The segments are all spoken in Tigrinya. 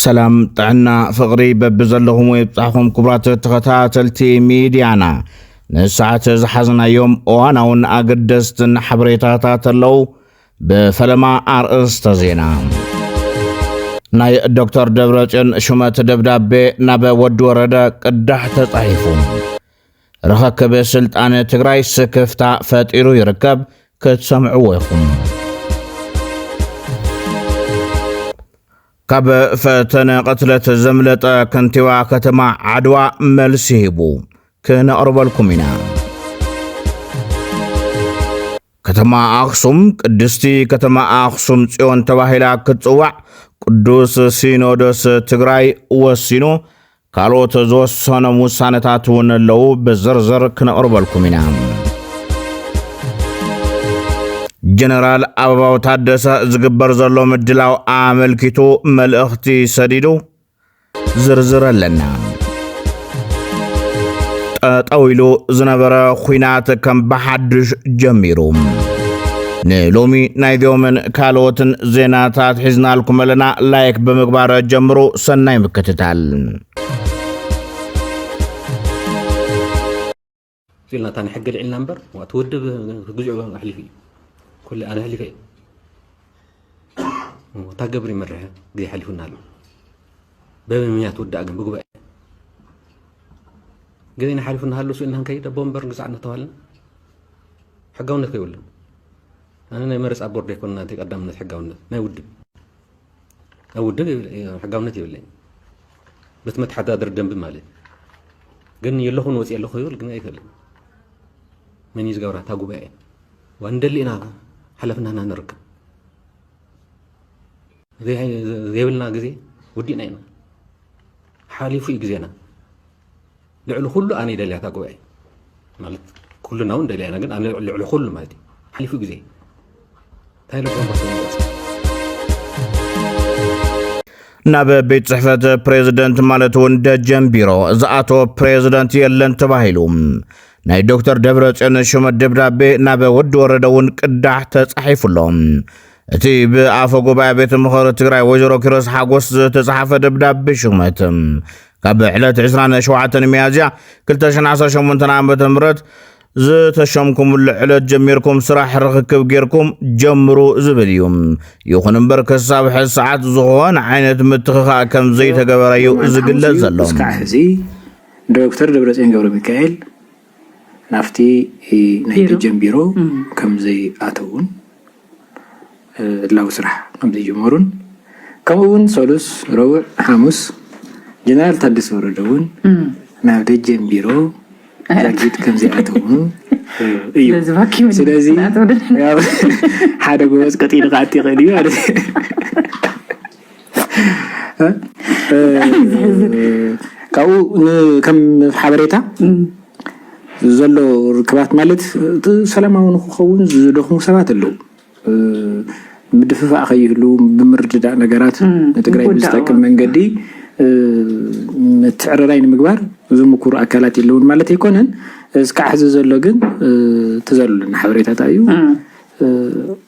سلام طعنا فقري ببزلهم ويبطحهم كبرات تلتي ميديانا نساعة زحزنا يوم واناون اقدستن حبريتاتات اللو بفلما ارئست زينا ناي الدكتور دبرتين شمات دبدابي نابا ودو ردا قدح تصحيفهم رخاكب سلطان تقراي سكفتا فاتيرو يركب كتسمعوهم كاب فتنا قتلت زملة كنتوا كتما عدوى ملسيبو كان أربالكم هنا كتما أخصم قدستي كتما أخصم تيون تواهلا كتوع قدوس سينودوس تقراي وسينو كالو تزوس سنة موسانتاتون اللو بزرزر كان أربالكم هنا جنرال أبو تادسة زقبر زلو مدلاو عامل كيتو ملأختي سديدو زرزر لنا طويلو زنبرا خوينات كم بحدش جميرو نلومي نايديو من كالوتن زيناتات حزنا لكم لنا لايك بمقبار جمرو سناي مكتتال فيلنا تاني حق العين لامبر واتودب جزء أحلي فيه كل أنا هلي فيه وتاجبري مرة دي حلفنا له بميات ودع جنب بقى قدينا حلفنا له سوينا كيدا بومبر نزعنا طوالنا حقونا كيقول أنا نمرس أبورد يكون ناتي قدامنا حقونا ما يود أود حقونا تيقول بس ما تحدى در جنب مالي قلني يلهون وسي يلهون يقول قلنا يكلم من يزجورها تاجو بقى وندلي أنا حلفنا هنا نركب زي ولنا جزي ودينا هنا حالفوا يجزينا لعلو كله أنا يدلي هتاقوي مالت كلنا وندلي أنا قلنا أنا لعلو كله مالتي حالفوا يجزي تاي لقوم بس ناب بيت صحفة بريزيدنت مالتون دجن بيرو زعاتو بريزيدنت يلن تباهيلوم ناي دكتور دبرتين شمت دبدابي نابا ود وردون قدح تصحيف لهم اتي بافو غبا بيت مخور تግራይ ወጀሮ ኪሮስ ሓጎስ ተጻሐፈ ደብዳቤ ሽመት ካብ ዕለት 27 ሚያዝያ 2018 ዓመተ ምህረት ዝተሸምኩም ዕለት ጀሚርኩም ስራሕ ርክክብ ጌርኩም ጀምሩ ዝብል እዩ ይኹን እምበር ከሳብ ሕዝ ሰዓት ዝኾነ ዓይነት ምትኽኻ ከም ዘይተገበረዩ ዝግለጽ ዘሎ እስካሕዚ ዶክተር ደብረጽዮን ገብረ ሚካኤል ናፍቲ ናይ ጀምቢሮ ከም ዘይ ኣተውን ላው ስራሕ ከም ዘይጀመሩን ከምኡውን ሰሉስ ረቡዕ ሓሙስ ጀነራል ታደሰ ወረደውን ናብ ጀምቢሮ ዛጊት ከም ዘይ ኣተውን እዩ ስለዚ ያው ሓደ ጎበዝ ቀጢል ቃቲ ቀዲዩ ማለት ካው ከም ሓበሬታ زلو ركبات مالت سلامون خوون زدخون سبات اللو مدففا أخيهلو بمرجدا نقرات نتقرأي بستاكم من قدي تعررين مقبار زمكور أكالات اللون مالت يكونن اسكا حزو زلو قن تزلو لنا حوريتا تايو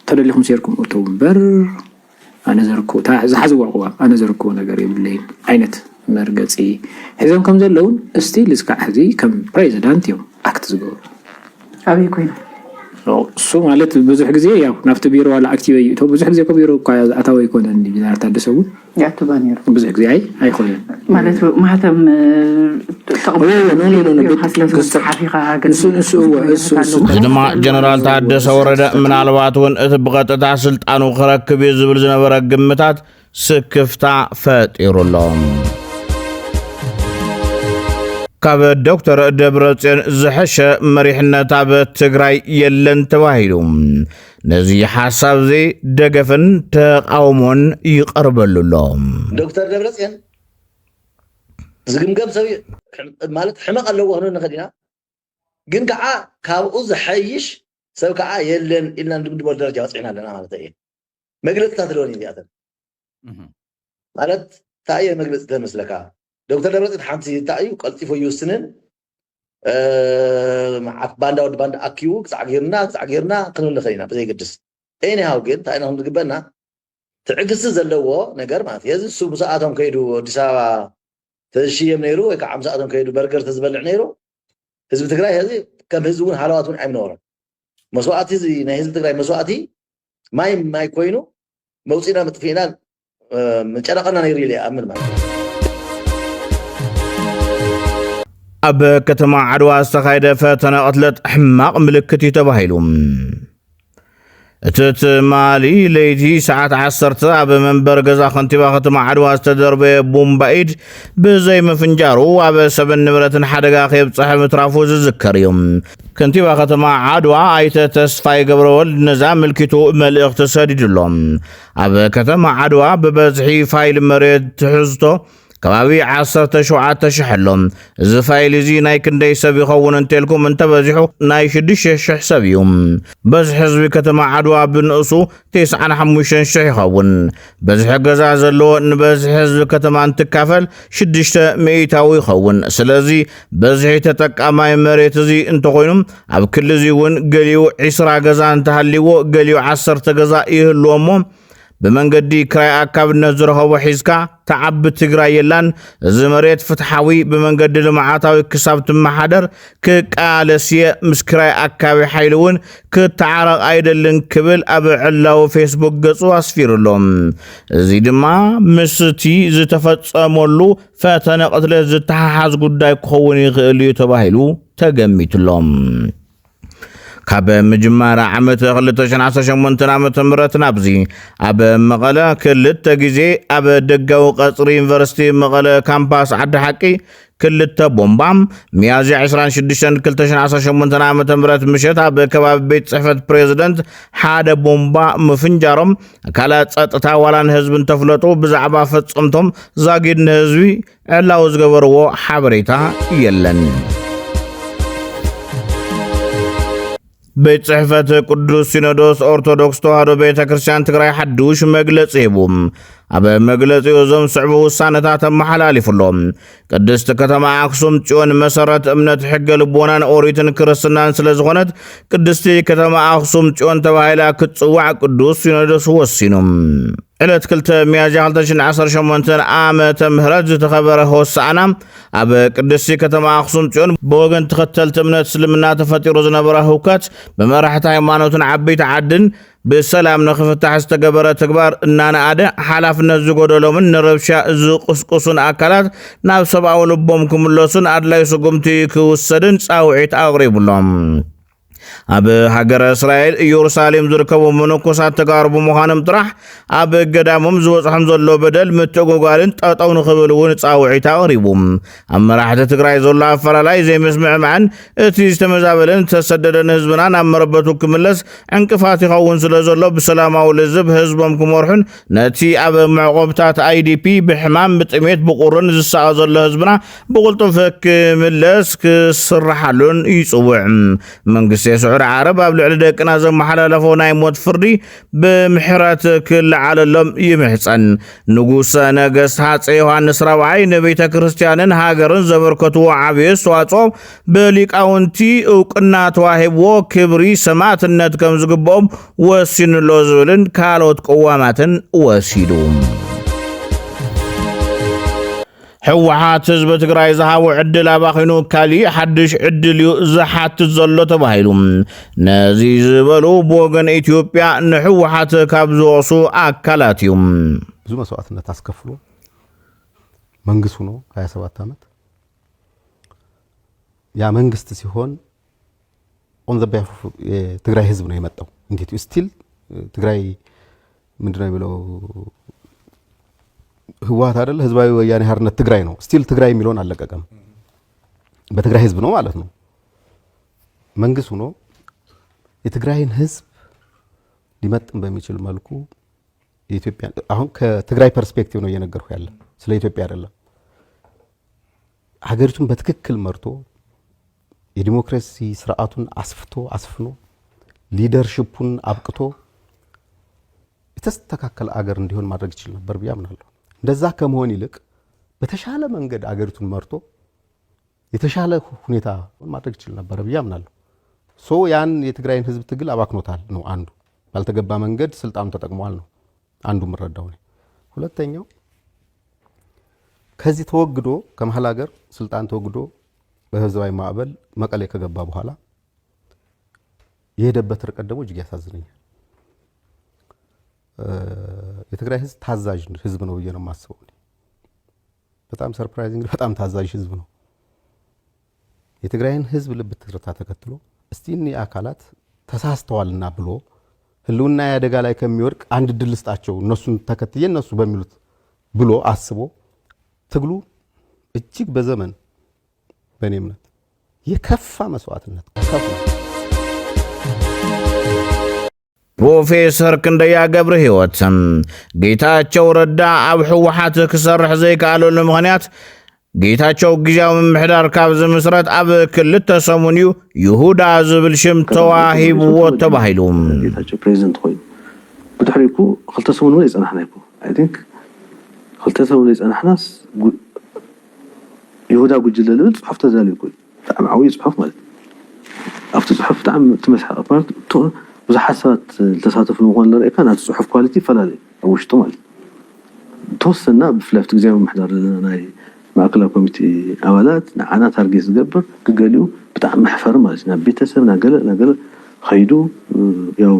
تدليكم سيركم أوتومبر أنا زركو زحزو وقوا أنا زركو نقري بالليل عينت مرقصي حزام كم زلون استيل اسكا حزي كم بريزيدنت يوم أكت زغور أبي كوين سو مالت بزح غزي ياو نافت بيرو ولا اكتيفي تو بزح غزي كو بيرو كاي اتاوي يكون عندي بيدار تادسو يا تبانير بزح غزي اي خوين مالت ماتم تقبل زدما جنرال تادسو ورده من الواتون اتبقطتا سلطانو خركب يزبل زنبر قمتات سكفتا فاتيرولهم كاب دكتور دبرتين زحش مريحنا تاب تقراي يلن تواهيلوم نزي حساب زي دقفن تقاومون يقربلو لهم دكتور دبرتين زقمقم سوي مالت حمق اللو هنو نخدينا قن قعا كابو زحيش سوي قعا يلن إلنا ندبدبو درجة وصعنا لنا مالت ايه مقلت تاتلوني دياتن مالت تاية مقلت تمسلكا دكتور دبرتين حانتي تايو قلتي فو يوسنن مع باندا ود باندا اكيو صعيرنا كنو نخينا بزي قدس اين هاو قد تاينا هم قبلنا ትዕግስቲ ዘለዎ ነገር ማለት የዚ እሱ ብሰዓቶም ከይዱ አዲስ አበባ ተሽየም ነይሩ ወይ ከዓ ምሳኣቶም ከይዱ በርገር ተዝበልዕ ነይሩ ህዝቢ ትግራይ ህዚ ከም ህዝቢ እውን ሓለዋት እውን ኣይምነበሮን መስዋዕቲ እዚ ናይ ህዝቢ ትግራይ መስዋዕቲ ማይ ኮይኑ መውፂና ምጥፊና መጨረቀና ነይሩ ኢለ ኣምን ማለት ኣብ ከተማ ዓድዋ ዝተኻየደ ፈተነ ቅትለት ሕማቕ ምልክት እዩ ተባሂሉ እትት ማሊ ለይቲ ሰዓት 10 ኣብ መንበር ገዛ ከንቲባ ከተማ ዓድዋ ዝተደርበየ ቦምባኢድ ብዘይ መፍንጃሩ ኣብ ሰብን ንብረትን ሓደጋ ከየብፅሕ ምትራፉ ዝዝከር እዩ ከንቲባ ከተማ ዓድዋ ኣይተ ተስፋይ ገብረወልድ ነዛ ምልክቱ መልእኽቲ ሰዲድሎም ኣብ ከተማ ዓድዋ ብበዝሒ ፋይል መሬት ትሕዝቶ ከባቢ 17,000 ኣሎም እዚ ፋይል እዚ ናይ ክንደይ ሰብ ይኸውን እንተልኩም እንተበዚሑ ናይ 6,000 ሰብ እዩ በዝሒ ህዝቢ ከተማ ዓድዋ ብንእሱ 95,000 ይኸውን በዝሒ ገዛ ዘለዎ ንበዝሒ ህዝቢ ከተማ እንትካፈል 600 ይኸውን ስለዚ በዝሒ ተጠቃማይ መሬት እዚ እንተኮይኑ ኣብ ክልል እዚ እውን ገሊኡ 20 ገዛ እንተሃሊዎ ገሊኡ 10 ገዛ ይህልዎሞ በመንገዲ ክራይ አካብነት ዝረኸቦ ሒዝካ ተዓብ ትግራይ የላን እዚ መሬት ፍትሓዊ በመንገዲ ልምዓታዊ ክሳብ ትመሓደር ክቃለስየ ምስ ክራይ አካባቢ ሓይሉውን ክተዓረቕ አይደልን ክብል ኣብ ዕላው ፌስቡክ ገጹ አስፊሩሎም እዚ ድማ ምስቲ ዝተፈጸመሉ ፈተነ ቅትለት ዝተሓሓዝ ጉዳይ ክኸውን ይኽእል እዩ ተባሂሉ ተገሚትሎም ካብ መጀመርያ ዓመት 2018 ዓመተ ምህረት ናብዚ ኣብ መቐለ ክልተ ግዜ ኣብ ደጋዊ ቀጽሪ ዩኒቨርሲቲ መቐለ ካምፓስ ዓዲ ሓቂ ክልተ ቦምባ ሚያዝያ 26 2018 ዓመተ ምህረት ምሸት ኣብ ከባቢ ቤት ጽሕፈት ፕሬዝደንት ሓደ ቦምባ ምፍንጃሮም ኣካላት ጸጥታ ዋላን ህዝብን ተፍለጡ ብዛዕባ ፈጸምቶም ዛጊድ ንህዝቢ ዕላው ዝገበርዎ ሓበሬታ የለን ቤት ጽሕፈት ቅዱስ ሲኖዶስ ኦርቶዶክስ ተዋህዶ ቤተ ክርስቲያን ትግራይ ሓዱሽ መግለጺ ሂቡም ኣብ መግለጺኡ ዘምስዕቡ ውሳነታት ኣመሓላሊፉሎም ቅድስቲ ከተማ ኣክሱም ጽዮን መሰረት እምነት ሕገ ልቦናን ኦሪትን ክርስትናን ስለ ዝኾነት ቅድስቲ ከተማ ኣክሱም ጽዮን ተባሂላ ክትጽዋዕ ቅዱስ ሲኖዶስ ወሲኑ ዕለት 2 ሚያዝያ 2018 ዓመተ ምህረት ዝተኸበረ ሆሳዕና ኣብ ቅድስቲ ከተማ ኣክሱም ጽዮን ብወገን ተኸተልቲ እምነት እስልምና ተፈጢሩ ዝነበረ ህውከት በመራሕቲ ሃይማኖትን ዓበይቲ ዓድን በሰላም ንኽፍታሕ ዝተገበረ ተግባር እናነኣደ ሓላፍነት ዝጎደሎምን ንረብሻ ዝቅስቅሱን ኣካላት ናብ ሰብኣዊ ልቦም ክምለሱን ኣድላይ ስጉምቲ ክውሰድን ጻውዒት ኣቕሪቡሎም ኣብ ሃገረ እስራኤል ኢየሩሳሌም ዝርከቡ መነኮሳት ተጋሩ ብምዃኖም ጥራሕ ኣብ ገዳሞም ዝወፅሖም ዘሎ በደል ምትዕጉጋልን ጠጠው ንኽብል እውን ጻውዒት ኣቕሪቡ ኣብ መራሕቲ ትግራይ ዘሎ ኣፈላላይ ዘይምስምዕማዕን እቲ ዝተመዛበለን ተሰደደን ህዝብና ናብ መረበቱ ክምለስ ዕንቅፋት ይኸውን ስለ ዘሎ ብሰላማዊ ልዝብ ህዝቦም ክመርሑን ነቲ ኣብ ምዕቆብታት አይዲፒ ብሕማም ብጥሜት ብቁርን ዝሳቀ ዘሎ ህዝብና ብቁልጡፍ ክምለስ ክስራሓሉን ይጽውዕ መንግስቲ سعر عرب قبل على دقنا زمحللفو ናይ ሞት ፍርዲ ብምሕረት ክልዓለሎም ይምሕፀን ንጉስ ነገስት ሃፀይ ዮሐንስ ራብዓይ ንቤተ ክርስቲያንን ሃገርን ዘበርከቱ ዓብይ ኣስተዋጽኦ በሊቃውንቲ እውቅና ተዋሂብዎ ክብሪ ሰማዕትነት ከም ዝግበኦም ወሲኑሎ ዝብልን ካልኦት ቀዋማትን ወሲዱ ሕወሓት ህዝቢ ትግራይ ዝሃቡ ዕድል ኣባኺኑ ካሊእ ሓድሽ ዕድል ዝሓትት ዘሎ ተባሂሉ ነዚ ዝበሉ ብወገን ኢትዮጵያ ንሕወሓት ካብ ዝወቕሱ ኣካላት እዩ ብዙ መስዋዕትነት አስከፍሎ መንግስቱ ነው 27 ዓመት ያ መንግስት ሲሆን ኦን ዘ ቢሃፍ ትግራይ ህዝብ ነው የመጣው እንዴት ስቲል ትግራይ ምንድነው የሚለው ህወሓት አይደል ህዝባዊ ወያኔ ሓርነት ትግራይ ነው ስቲል ትግራይ የሚለውን አለቀቀም በትግራይ ህዝብ ነው ማለት ነው መንግስቱ ነው የትግራይን ህዝብ ሊመጥን በሚችል መልኩ የኢትዮጵያ አሁን ከትግራይ ፐርስፔክቲቭ ነው እየነገርኩ ያለ ስለ ኢትዮጵያ አይደለም ሀገሪቱን በትክክል መርቶ የዲሞክራሲ ስርዓቱን አስፍኖ ሊደርሺፑን አብቅቶ የተስተካከለ አገር እንዲሆን ማድረግ ይችላል ነበር ብያምናለሁ እንደዛ ከመሆን ይልቅ በተሻለ መንገድ አገሪቱን መርቶ የተሻለ ሁኔታ ማድረግ ይችላል ነበር ብያምናለሁ ሶ ያን የትግራይን ህዝብ ትግል አባክኖታል ነው አንዱ ባልተገባ መንገድ ስልጣኑ ተጠቅሟል ነው አንዱ ምረዳው ነው። ሁለተኛው ከዚህ ተወግዶ ከመሐል ሀገር ስልጣን ተወግዶ በህዝባዊ ማዕበል መቀሌ ከገባ በኋላ የሄደበት ርቀት ደግሞ እጅግ ያሳዝነኛል። የትግራይ ህዝብ ታዛዥ ህዝብ ነው ብዬ ነው የማስበው። በጣም ሰርፕራይዚንግ በጣም ታዛዥ ህዝብ ነው። የትግራይን ህዝብ ልብ ትርታ ተከትሎ እስቲ እኒ አካላት ተሳስተዋልና ብሎ ህልውና ያደጋ ላይ ከሚወድቅ አንድ ድል ስጣቸው እነሱን ተከትዬ እነሱ በሚሉት ብሎ አስቦ ትግሉ እጅግ በዘመን በእኔ እምነት የከፋ መስዋዕትነት ከፍሎ ፕሮፌሰር ክንደያ ገብረ ሕይወት ጌታቸው ረዳ ኣብ ሕወሓት ክሰርሕ ዘይከኣለሉ ምኽንያት ጌታቸው ጊዜያዊ ምምሕዳር ካብ ዝምስረት ኣብ ክልተ ሰሙን እዩ ይሁዳ ዝብል ሽም ተዋሂብዎ ተባሂሉ ጌታቸው ፕሬዚደንት ኮይኑ ብድሕሪኩ ክልተ ሰሙን እውን ይጸናሕና ይኮ አይ ቲንክ ክልተ ሰሙን ይጸናሕናስ ይሁዳ ጉጅለ ዝብል ጽሑፍ ተዛልዩ ይኮ ብጣዕሚ ዓብዪ ጽሑፍ ማለት ኣብቲ ጽሑፍ ብጣዕሚ ትመስሓቅ ማለት ብዙሓት ሰባት ተሳተፉ ምዃኑ ንሪኢካ ናቲ ጽሑፍ ኳሊቲ ይፈላለዩ ኣብ ውሽጡ ማለት ተወሰና ብፍላይ ኣብቲ ጊዜያዊ ምምሕዳር ዘለና ናይ ማእከላዊ ኮሚቴ ኣባላት ንዓና ታርጌት ዝገብር ክገሊኡ ብጣዕሚ መሕፈሪ ማለት ናብ ቤተሰብ ናገለ ኸይዱ ያው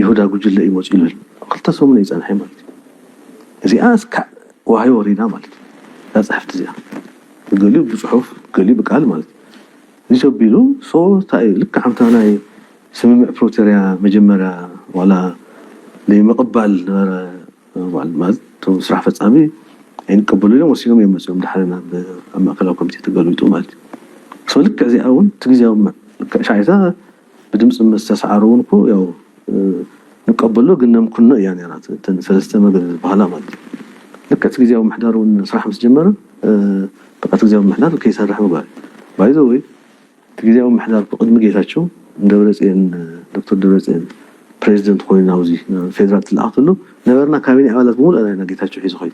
ይሁዳ ጉጅለ ይመፁ ይብል ክልተ ሰሙን ይጸንሐ ማለት እዚኣ እስካዕ ዋህይ ወሪዳ ማለት እዛ ጽሕፍቲ እዚኣ ገሊኡ ብጽሑፍ ገሊኡ ብቃል ማለት እዚ ሰቢሉ ታይ ልክ ሓምታ ናይ ስምምዕ ፕሪቶሪያ መጀመርያ ዋላ ለይምቕባል ነበረ ማለት ስራሕ ፈጻሚ አይንቀበሉ ኢሎም ወሲኖም የመጽኦም ድሓረና ኣብ ማእከላዊ ኮሚቴ ተገሊጡ ማለት እዩ ልክ እዚኣ እውን ትግዜያዊ ሻዕታ ብድምፂ መስተሰዓሩ እውን እኮ ያው ንቀበሎ ግን ነምኩኖ እያ ነራት ሰለስተ መገድ ባህላ ማለት ልክ ትግዜያዊ ምሕዳር እውን ስራሕ ምስ ጀመረ በቃ ትግዜያዊ ምሕዳር ከይሰርሕ ምግባር ባይዞ ወይ ትግዜያዊ ምሕዳር ብቅድሚ ጌታቸው ደብረጽዮን ዶክተር ደብረጽዮን ፕሬዚደንት ኮይኑ ናውዚ ፌደራል ትልኣኽተሉ ነበርና ካቢኔ ኣባላት ብምሉእ ናይ ጌታቸው ሒዙ ኸይዱ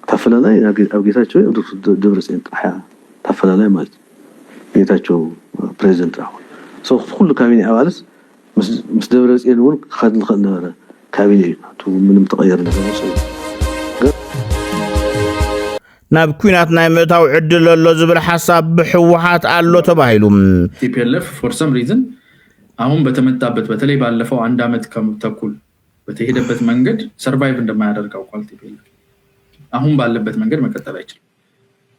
ታፈላላይ ኣብ ጌታቸው ዶክተር ደብረጽዮን ጥራሕ ታፈላላይ ማለት ጌታቸው ፕሬዚደንት ራሁ ኩሉ ካቢኔ ኣባላት ምስ ደብረጽዮን እውን ክኸድ ንኽእል ነበረ ካቢኔ እዩ ምንም ተቐየረ ነገር መሰለኝ ናብ ኩናት ናይ ምእታው ዕድል ኣሎ ዝብል ሓሳብ ብሕወሓት ኣሎ ተባሂሉ ቲፒኤልኤፍ ፎር ሰም ሪዝን አሁን በተመጣበት በተለይ ባለፈው አንድ አመት ተኩል በተሄደበት መንገድ ሰርቫይቭ እንደማያደርግ አውቋል። ቲፒኤልኤፍ አሁን ባለበት መንገድ መቀጠል አይችልም።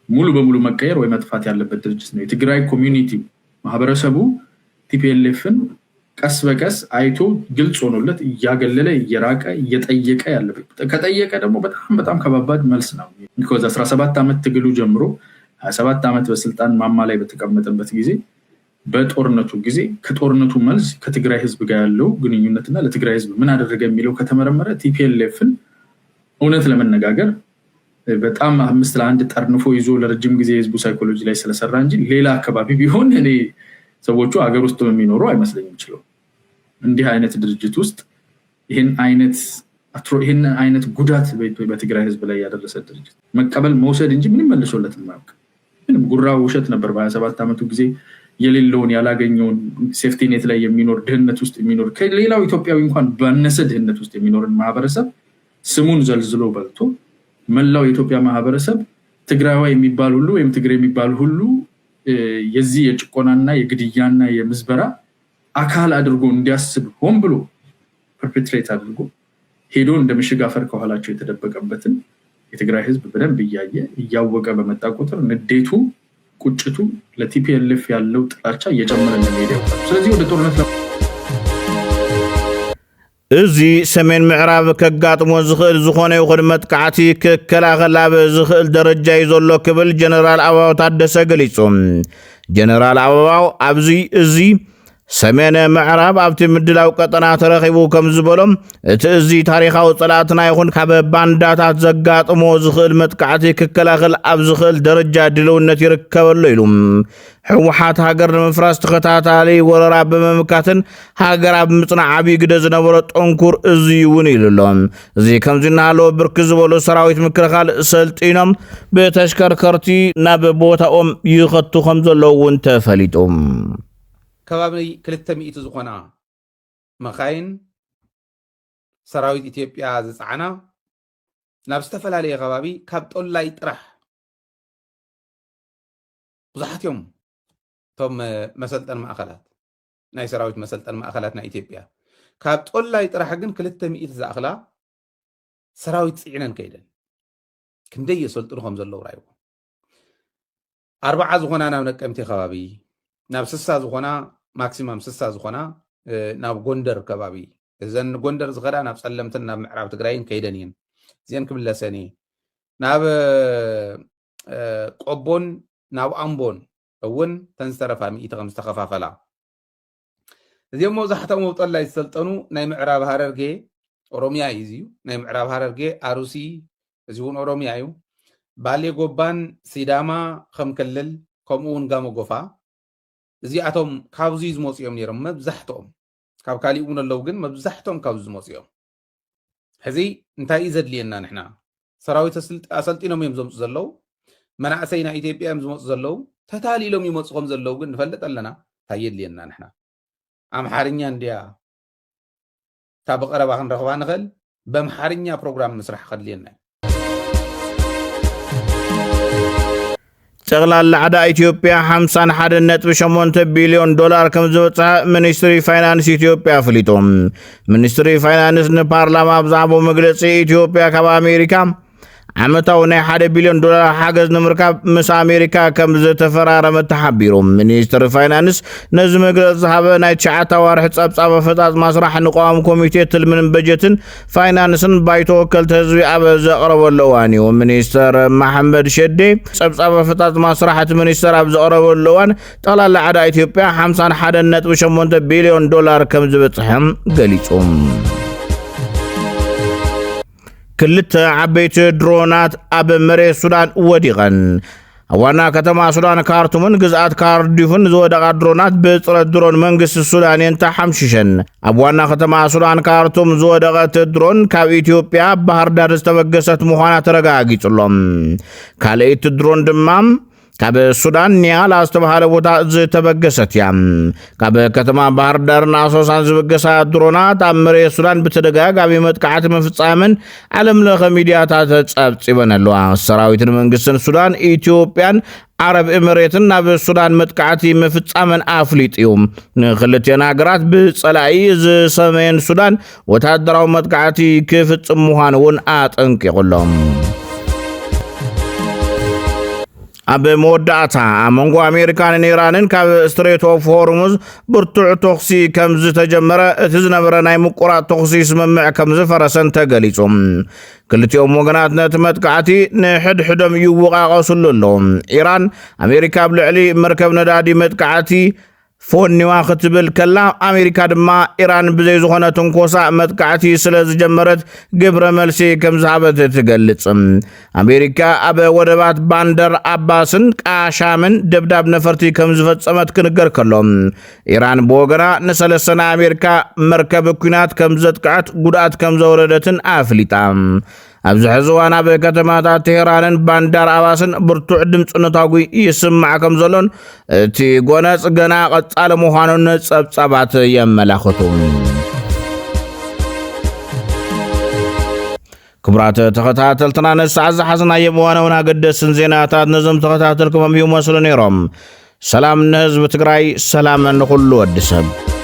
ሙሉ በሙሉ መቀየር ወይ መጥፋት ያለበት ድርጅት ነው። የትግራይ ኮሚኒቲ ማህበረሰቡ ቲፒኤልኤፍን ቀስ በቀስ አይቶ ግልጽ ሆኖለት እያገለለ እየራቀ እየጠየቀ ያለበት ከጠየቀ ደግሞ በጣም ከባባድ መልስ ነው። because 17 አመት ትግሉ ጀምሮ 27 አመት በስልጣን ማማ ላይ በተቀመጠበት ጊዜ በጦርነቱ ጊዜ ከጦርነቱ መልስ ከትግራይ ህዝብ ጋር ያለው ግንኙነትና ለትግራይ ህዝብ ምን አደረገ የሚለው ከተመረመረ ቲፒኤልኤፍን እውነት ለመነጋገር በጣም 5-1 ጠርንፎ ይዞ ለረጅም ጊዜ ህዝቡ ሳይኮሎጂ ላይ ስለሰራ እንጂ ሌላ አካባቢ ቢሆን እኔ ሰዎቹ አገር ውስጥ የሚኖሩ አይመስለኝም ይችላል። እንዲህ አይነት ድርጅት ውስጥ ይሄን አይነት ጉዳት በትግራይ ህዝብ ላይ ያደረሰ ድርጅት መቀበል መውሰድ እንጂ ምንም መልሶለት የማያውቅ ምንም ጉራው ውሸት ነበር። በ27 አመቱ ጊዜ የሌለውን ያላገኘውን ሴፍቲ ኔት ላይ የሚኖር ድህነት ውስጥ የሚኖር ከሌላው ኢትዮጵያዊ እንኳን ባነሰ ድህነት ውስጥ የሚኖርን ማህበረሰብ ስሙን ዘልዝሎ በልቶ መላው የኢትዮጵያ ማህበረሰብ ትግራይዋ የሚባል ሁሉ ወይም ትግራይ የሚባል ሁሉ የዚህ የጭቆናና የግድያና የምዝበራ አካል አድርጎ እንዲያስብ ሆን ብሎ ፐርፔትሬት አድርጎ ሄዶ እንደ ምሽግ አፈር ከኋላቸው የተደበቀበትን የትግራይ ህዝብ በደንብ እያወቀ በመጣ ቁጥር ንዴቱ ቁጭቱ ለቲፒኤልኤፍ ያለው ጥላቻ እየጨመረ እንደሚሄድ ያውቃል። ስለዚህ ወደ ጦርነት እዚ ሰሜን ምዕራብ ከጋጥሞ ዝኽእል ዝኾነ ይኹን መጥቃዕቲ ክከላኸል ኣብ ዝኽእል ደረጃ እዩ ዘሎ ክብል ጀነራል ኣበባው ታደሰ ገሊጹ ጀነራል ኣበባው ኣብዚ እዚ ሰሜን ምዕራብ ኣብቲ ምድላው ቀጠና ተረኺቡ ከም ዝበሎም እቲ እዚ ታሪኻዊ ፀላእትና ይኹን ካብ ባንዳታት ዘጋጥሞ ዝኽእል መጥቃዕቲ ክከላኸል ኣብ ዝኽእል ደረጃ ድልውነት ይርከበሉ ኢሉ ሕወሓት ሃገር ንምፍራስ ተኸታታሊ ወረራ ብምምካትን ሃገር ኣብ ምጽናዕ ዓብዪ ግደ ዝነበሮ ጠንኩር እዚ እውን ኢሉሎም እዚ ከምዚ እናሃለወ ብርክ ዝበሉ ሰራዊት ምክልኻል ሰልጢኖም ብተሽከርከርቲ ናብ ቦታኦም ይኸቱ ከም ዘለዉ እውን ተፈሊጡ ከባቢ 200 ዝኾና መኻይን ሰራዊት ኢትዮጵያ ዝፃዕና ናብ ዝተፈላለየ ከባቢ ካብ ጦላይ ጥራሕ ብዙሓት እዮም ቶም መሰልጠን ማእከላት ናይ ሰራዊት መሰልጠን ማእከላት ናይ ኢትዮጵያ ካብ ጦላይ ጥራሕ ግን 200 ዝኣኽላ ሰራዊት ፅዕነን ከይደን ክንደይ የሰልጥኑ ከም ዘለዉ ራይዎ 40 ዝኾና ናብ ነቀምቴ ከባቢ ናብ 60 ዝኾና ማክሲማም 60 ዝኾና ናብ ጎንደር ከባቢ እዘን ጎንደር ዝኸዳ ናብ ጸለምትን ናብ ምዕራብ ትግራይን ከይደን እየን እዚአን ክብለሰን ናብ ቆቦን ናብ ኣምቦን እውን ተንስተረፋ ሚኢቲ ከም ዝተኸፋፈላ እዚኦም መብዛሕትኦም ጦላይ ዝሰልጠኑ ናይ ምዕራብ ሃረርጌ ኦሮሚያ እዩ ናይ ምዕራብ ሃረርጌ ኣሩሲ እዚ እውን ኦሮሚያ እዩ ባሌ ጎባን ሲዳማ ከም ክልል ከምኡ እውን ጋሞ ጎፋ እዚኣቶም ካብዚ ዝመፁ እዮም ነይሮም መብዛሕትኦም ካብ ካሊእ እውን ኣለዉ ግን መብዛሕትኦም ካብዚ ዝመፁ እዮም ሕዚ እንታይ እዩ ዘድልየና ንሕና ሰራዊት ኣሰልጢኖም እዮም ዘምፁ ዘለዉ መናእሰይ ናይ ኢትዮጵያ እዮም ዝመፁ ዘለዉ ተታሊሎም ይመፁ ከም ዘለዉ ግን ንፈልጥ ኣለና እንታይ የድልየና ንሕና ኣምሓርኛ እንድያ እታ ብቐረባ ክንረኽባ ንኽእል በኣምሓርኛ ፕሮግራም ምስራሕ ከድልየና ጠቕላላ ዓዳ ኢትዮጵያ 51.8 ቢልዮን ዶላር ከም ዝበፅሐ ሚኒስትሪ ፋይናንስ ኢትዮጵያ ኣፍሊጦም ሚኒስትሪ ፋይናንስ ንፓርላማ ብዛዕባ መግለፂ ኢትዮጵያ ካብ ኣሜሪካ ዓመታዊ ናይ 1 ቢልዮን ዶላር ሓገዝ ንምርካብ ምስ ኣሜሪካ ከም ዝተፈራረመ ተሓቢሩ ሚኒስትሪ ፋይናንስ ነዚ መግለፂ ዝሃበ ናይ 9 ወርሒ ፀብፃብ ኣፈፃፅማ ስራሕ ንቋሚ ኮሚቴ ትልምን በጀትን ፋይናንስን ባይቶ ወከልቲ ህዝቢ ኣብ ዘቕረበሉ እዋን እዩ ሚኒስተር መሐመድ ሸዴ ፀብፃብ ኣፈፃፅማ ስራሕቲ ሚኒስተር ኣብ ዘቕረበሉ እዋን ጠቕላላ ዓዳ ኢትዮጵያ 51.8 ቢልዮን ዶላር ከም ዝበፅሐ ገሊጹ ክልተ ዓበይቲ ድሮናት ኣብ መሬት ሱዳን ወዲቐን ዋና ከተማ ሱዳን ካርቱምን ግዝኣት ካርዲፍን ዝወደቓ ድሮናት ብፅረት ድሮን መንግስቲ ሱዳን ተሓምሽሸን ኣብ ዋና ከተማ ሱዳን ካርቱም ዝወደቐት ድሮን ካብ ኢትዮጵያ ባህር ዳር ዝተበገሰት ምዃና ተረጋጊጹሎም ካልአይቲ ድሮን ድማ ካብ ሱዳን ኒያላ ዝተባሃለ ቦታ ዝተበገሰት እያ ካብ ከተማ ባህር ዳርን ኣሶሳን ዝበገሳ ድሮናት ኣብ መሬት ሱዳን ብተደጋጋሚ መጥቃዕቲ ምፍፃምን ዓለም ለኸ ሚድያታት ፀብፂበን ኣለዋ ሰራዊትን መንግስትን ሱዳን ኢትዮጵያን ዓረብ ኤምሬትን ናብ ሱዳን መጥቃዕቲ ምፍፃምን ኣፍሊጥ እዩ ንክልቴን ሃገራት ብፀላኢ ዝሰሜን ሱዳን ወታደራዊ መጥቃዕቲ ክፍፅም ምዃኑ እውን ኣጠንቂቑሎም ኣብ መወዳእታ መንጎ ኣሜሪካን ኢራንን ካብ ስትሬት ኦፍ ሆርሙዝ ብርቱዕ ተኽሲ ከም ዝተጀመረ እቲ ዝነበረ ናይ ምቁራፅ ተኽሲ ስምምዕ ከም ዝፈረሰን ተገሊጹ ክልቲኦም ወገናት ነቲ መጥቃዕቲ ንሕድሕዶም ይወቃቐሱሉ ኣለዉ ኢራን ኣሜሪካ ብልዕሊ መርከብ ነዳዲ መጥቃዕቲ ፎኒዋ ክትብል ከላ ኣሜሪካ ድማ ኢራን ብዘይ ዝኾነ ትንኮሳ መጥቃዕቲ ስለ ዝጀመረት ግብረ መልሲ ከም ዝሃበት ትገልጽ ኣሜሪካ ኣብ ወደባት ባንደር ኣባስን ቃሻምን ደብዳብ ነፈርቲ ከም ዝፈጸመት ክንገር ከሎም ኢራን ብወገና ንሰለስተ ናይ ኣሜሪካ መርከብ ኩናት ከም ዘጥቃዕት ጉድኣት ከም ዘወረደትን ኣፍሊጣ ኣብዚ ሕዚ እዋን ኣብ ከተማታት ቴህራንን ባንዳር ኣባስን ብርቱዕ ድምፂ ነታጉይ ይስማዕ ከም ዘሎን እቲ ጎነፅ ገና ቀጻሊ ምዃኑን ፀብጻባት የመላኽቱ ክቡራት ተኸታተልትና ንሰዓት ዝሓዝናዮ እዋናውን ኣገደስን ዜናታት ነዞም ተኸታተልኩም ይመስሉ ነይሮም ሰላም ንህዝቢ ትግራይ ሰላም ንኹሉ ወዲ ሰብ